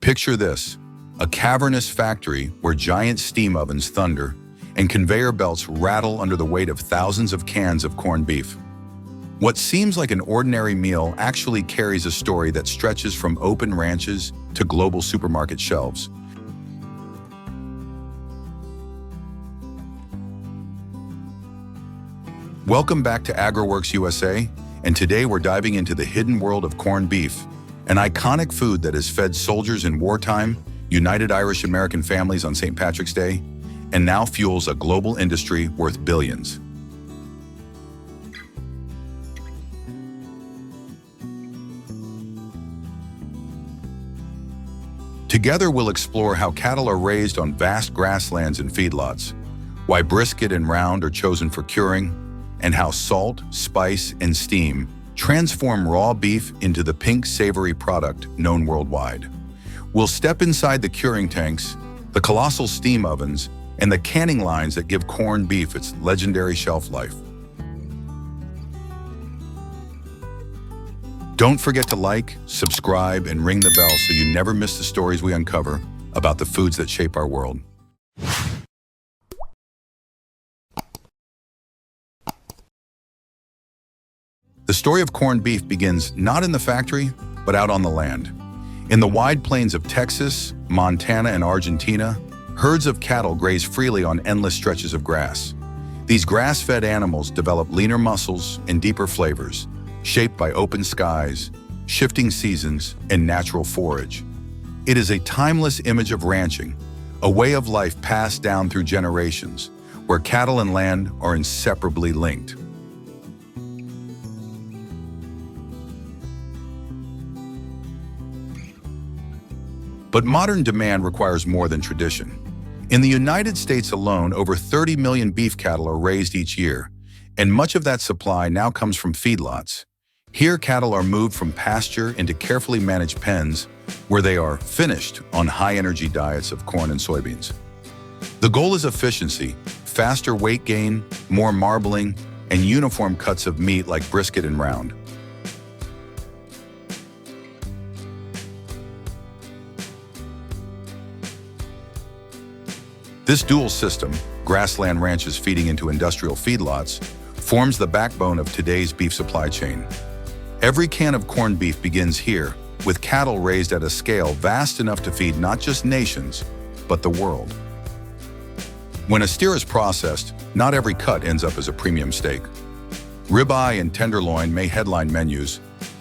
Picture this, a cavernous factory where giant steam ovens thunder and conveyor belts rattle under the weight of thousands of cans of corned beef. What seems like an ordinary meal actually carries a story that stretches from open ranches to global supermarket shelves. Welcome back to AgroWorks USA, and today we're diving into the hidden world of corned beef, an iconic food that has fed soldiers in wartime, united Irish-American families on St. Patrick's Day, and now fuels a global industry worth billions. Together we'll explore how cattle are raised on vast grasslands and feedlots, why brisket and round are chosen for curing, and how salt, spice, and steam transform raw beef into the pink, savory product known worldwide. We'll step inside the curing tanks, the colossal steam ovens, and the canning lines that give corned beef its legendary shelf life. Don't forget to like, subscribe, and ring the bell so you never miss the stories we uncover about the foods that shape our world. The story of corned beef begins not in the factory, but out on the land. In the wide plains of Texas, Montana, and Argentina, herds of cattle graze freely on endless stretches of grass. These grass-fed animals develop leaner muscles and deeper flavors, shaped by open skies, shifting seasons, and natural forage. It is a timeless image of ranching, a way of life passed down through generations, where cattle and land are inseparably linked. But modern demand requires more than tradition. In the United States alone, over 30 million beef cattle are raised each year, and much of that supply now comes from feedlots. Here, cattle are moved from pasture into carefully managed pens, where they are finished on high-energy diets of corn and soybeans. The goal is efficiency, faster weight gain, more marbling, and uniform cuts of meat like brisket and round. This dual system, grassland ranches feeding into industrial feedlots, forms the backbone of today's beef supply chain. Every can of corned beef begins here, with cattle raised at a scale vast enough to feed not just nations, but the world. When a steer is processed, not every cut ends up as a premium steak. Ribeye and tenderloin may headline menus,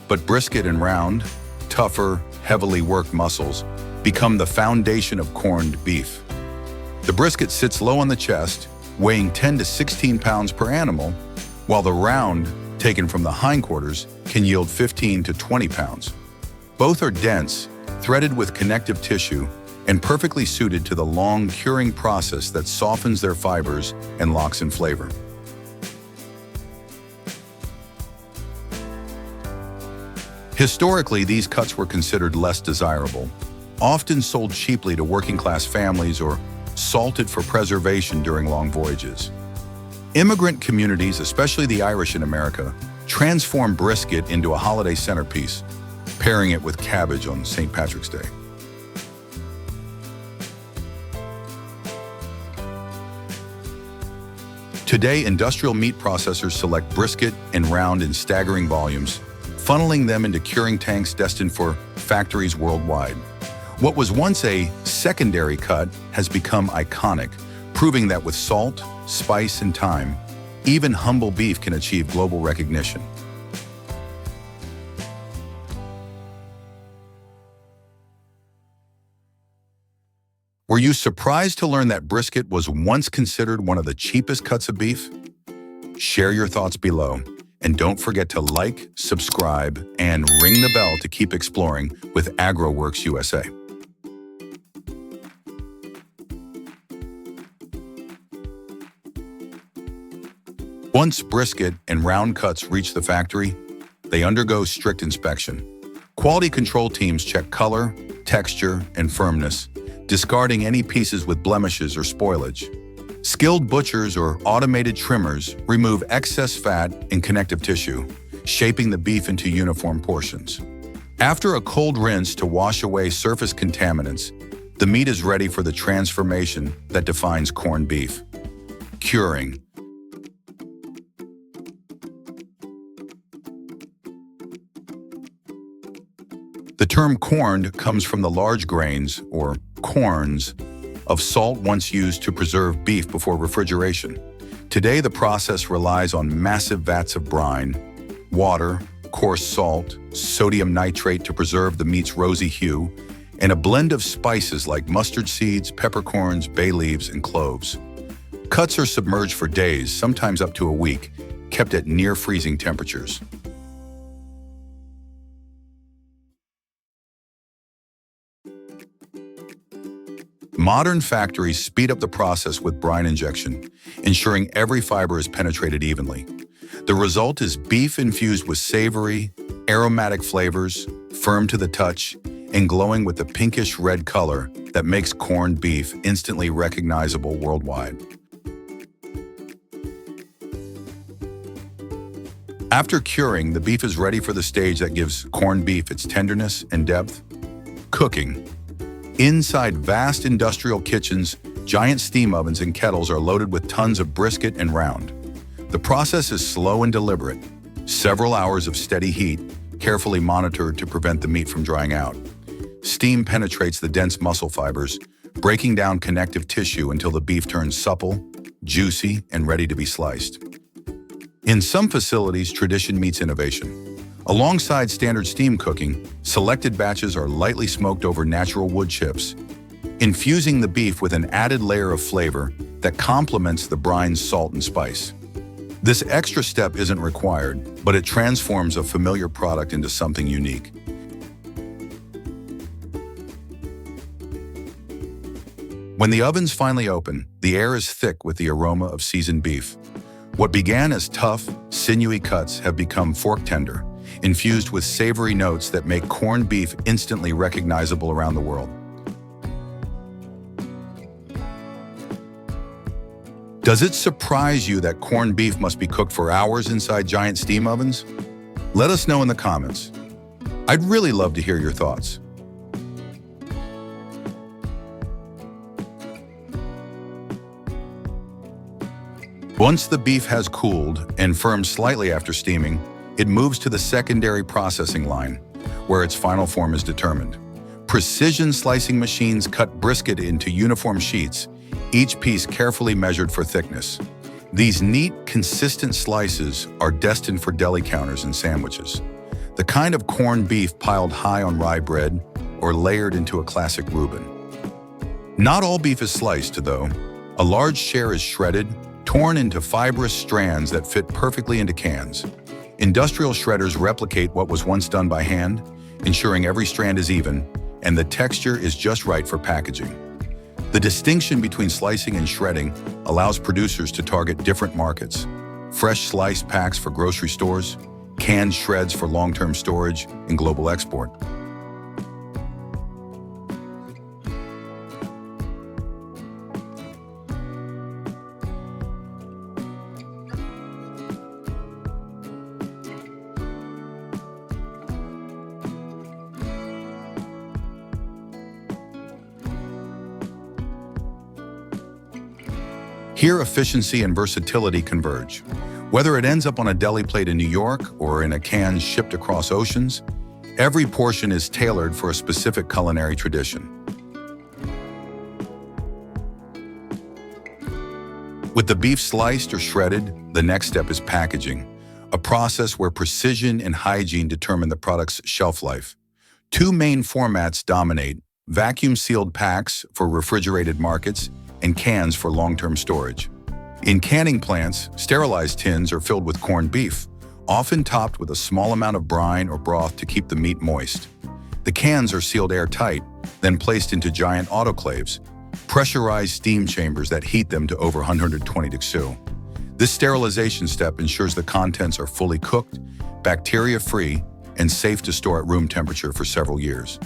but brisket and round, tougher, heavily worked muscles, become the foundation of corned beef. The brisket sits low on the chest, weighing 10 to 16 pounds per animal, while the round, taken from the hindquarters, can yield 15 to 20 pounds. Both are dense, threaded with connective tissue, and perfectly suited to the long curing process that softens their fibers and locks in flavor. Historically, these cuts were considered less desirable, often sold cheaply to working-class families or salted for preservation during long voyages. Immigrant communities, especially the Irish in America, transformed brisket into a holiday centerpiece, pairing it with cabbage on St. Patrick's Day. Today, industrial meat processors select brisket and round in staggering volumes, funneling them into curing tanks destined for factories worldwide. What was once a secondary cut has become iconic, proving that with salt, spice, and time, even humble beef can achieve global recognition. Were you surprised to learn that brisket was once considered one of the cheapest cuts of beef? Share your thoughts below, and don't forget to like, subscribe, and ring the bell to keep exploring with AgroWorks USA. Once brisket and round cuts reach the factory, they undergo strict inspection. Quality control teams check color, texture, and firmness, discarding any pieces with blemishes or spoilage. Skilled butchers or automated trimmers remove excess fat and connective tissue, shaping the beef into uniform portions. After a cold rinse to wash away surface contaminants, the meat is ready for the transformation that defines corned beef: curing. The term corned comes from the large grains, or corns, of salt once used to preserve beef before refrigeration. Today, the process relies on massive vats of brine, water, coarse salt, sodium nitrate to preserve the meat's rosy hue, and a blend of spices like mustard seeds, peppercorns, bay leaves, and cloves. Cuts are submerged for days, sometimes up to a week, kept at near freezing temperatures. Modern factories speed up the process with brine injection, ensuring every fiber is penetrated evenly. The result is beef infused with savory, aromatic flavors, firm to the touch, and glowing with the pinkish red color that makes corned beef instantly recognizable worldwide. After curing, the beef is ready for the stage that gives corned beef its tenderness and depth: cooking. Inside vast industrial kitchens, giant steam ovens and kettles are loaded with tons of brisket and round. The process is slow and deliberate, several hours of steady heat, carefully monitored to prevent the meat from drying out. Steam penetrates the dense muscle fibers, breaking down connective tissue until the beef turns supple, juicy, and ready to be sliced. In some facilities, tradition meets innovation. Alongside standard steam cooking, selected batches are lightly smoked over natural wood chips, infusing the beef with an added layer of flavor that complements the brine's salt and spice. This extra step isn't required, but it transforms a familiar product into something unique. When the ovens finally open, the air is thick with the aroma of seasoned beef. What began as tough, sinewy cuts have become fork tender, infused with savory notes that make corned beef instantly recognizable around the world. Does it surprise you that corned beef must be cooked for hours inside giant steam ovens? Let us know in the comments. I'd really love to hear your thoughts. Once the beef has cooled and firmed slightly after steaming, it moves to the secondary processing line, where its final form is determined. Precision slicing machines cut brisket into uniform sheets, each piece carefully measured for thickness. These neat, consistent slices are destined for deli counters and sandwiches, the kind of corned beef piled high on rye bread or layered into a classic Reuben. Not all beef is sliced, though. A large share is shredded, torn into fibrous strands that fit perfectly into cans. Industrial shredders replicate what was once done by hand, ensuring every strand is even and the texture is just right for packaging. The distinction between slicing and shredding allows producers to target different markets: fresh sliced packs for grocery stores, canned shreds for long-term storage and global export. Here, efficiency and versatility converge. Whether it ends up on a deli plate in New York or in a can shipped across oceans, every portion is tailored for a specific culinary tradition. With the beef sliced or shredded, the next step is packaging, a process where precision and hygiene determine the product's shelf life. Two main formats dominate: vacuum-sealed packs for refrigerated markets and cans for long-term storage. In canning plants, sterilized tins are filled with corned beef, often topped with a small amount of brine or broth to keep the meat moist. The cans are sealed airtight, then placed into giant autoclaves, pressurized steam chambers that heat them to over 120 degrees Celsius. This sterilization step ensures the contents are fully cooked, bacteria-free, and safe to store at room temperature for several years.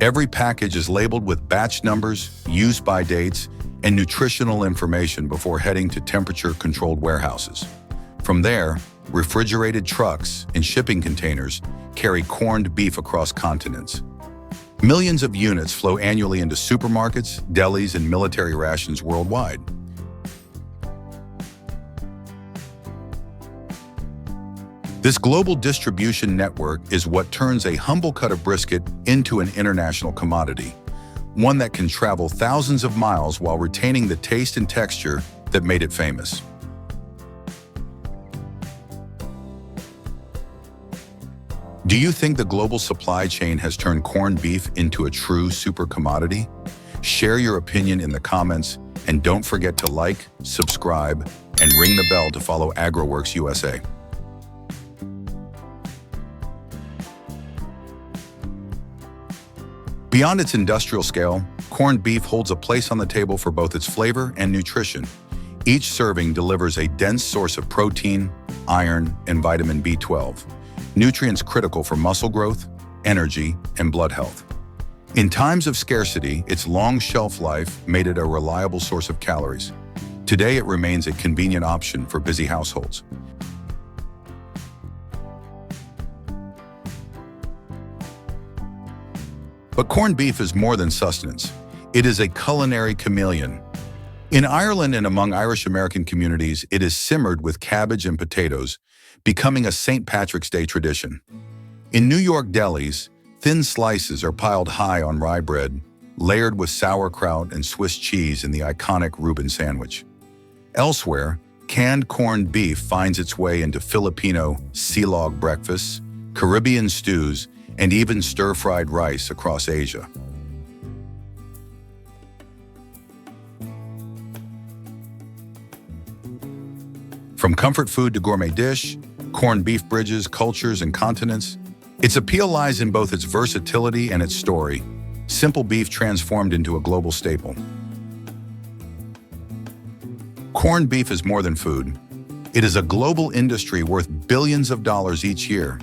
Every package is labeled with batch numbers, use-by dates, and nutritional information before heading to temperature-controlled warehouses. From there, refrigerated trucks and shipping containers carry corned beef across continents. Millions of units flow annually into supermarkets, delis, and military rations worldwide. This global distribution network is what turns a humble cut of brisket into an international commodity, one that can travel thousands of miles while retaining the taste and texture that made it famous. Do you think the global supply chain has turned corned beef into a true super commodity? Share your opinion in the comments, and don't forget to like, subscribe, and ring the bell to follow AgroWorks USA. Beyond its industrial scale, corned beef holds a place on the table for both its flavor and nutrition. Each serving delivers a dense source of protein, iron, and vitamin B12, nutrients critical for muscle growth, energy, and blood health. In times of scarcity, its long shelf life made it a reliable source of calories. Today, it remains a convenient option for busy households. But corned beef is more than sustenance. It is a culinary chameleon. In Ireland and among Irish American communities, it is simmered with cabbage and potatoes, becoming a St. Patrick's Day tradition. In New York delis, thin slices are piled high on rye bread, layered with sauerkraut and Swiss cheese in the iconic Reuben sandwich. Elsewhere, canned corned beef finds its way into Filipino silog breakfasts, Caribbean stews, and even stir-fried rice across Asia. From comfort food to gourmet dish, corned beef bridges cultures and continents. Its appeal lies in both its versatility and its story. Simple beef transformed into a global staple. Corned beef is more than food. It is a global industry worth billions of dollars each year.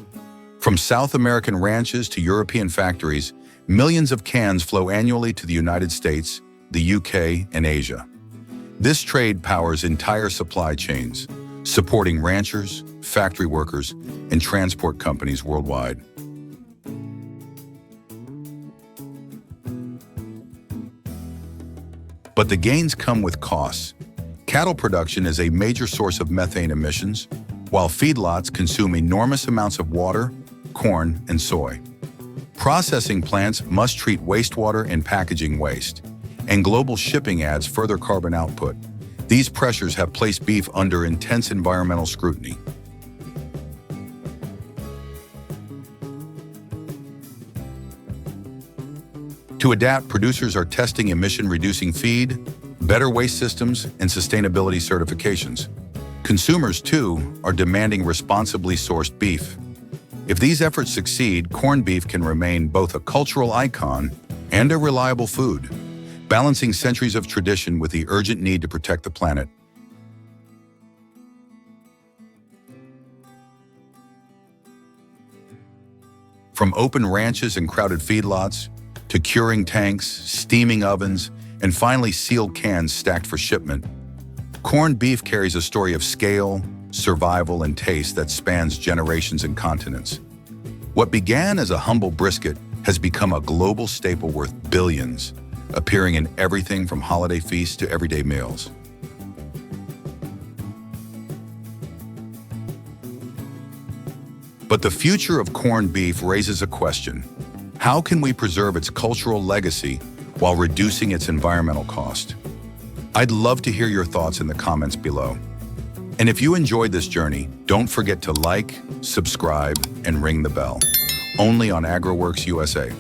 From South American ranches to European factories, millions of cans flow annually to the United States, the UK, and Asia. This trade powers entire supply chains, supporting ranchers, factory workers, and transport companies worldwide. But the gains come with costs. Cattle production is a major source of methane emissions, while feedlots consume enormous amounts of water, corn, and soy. Processing plants must treat wastewater and packaging waste, and global shipping adds further carbon output. These pressures have placed beef under intense environmental scrutiny. To adapt, producers are testing emission-reducing feed, better waste systems, and sustainability certifications. Consumers, too, are demanding responsibly sourced beef. If these efforts succeed, corned beef can remain both a cultural icon and a reliable food, balancing centuries of tradition with the urgent need to protect the planet. From open ranches and crowded feedlots, to curing tanks, steaming ovens, and finally sealed cans stacked for shipment, corned beef carries a story of scale, survival, and taste that spans generations and continents. What began as a humble brisket has become a global staple worth billions, appearing in everything from holiday feasts to everyday meals. But the future of corned beef raises a question. How can we preserve its cultural legacy while reducing its environmental cost? I'd love to hear your thoughts in the comments below. And if you enjoyed this journey, don't forget to like, subscribe, and ring the bell. Only on AgroWorks USA.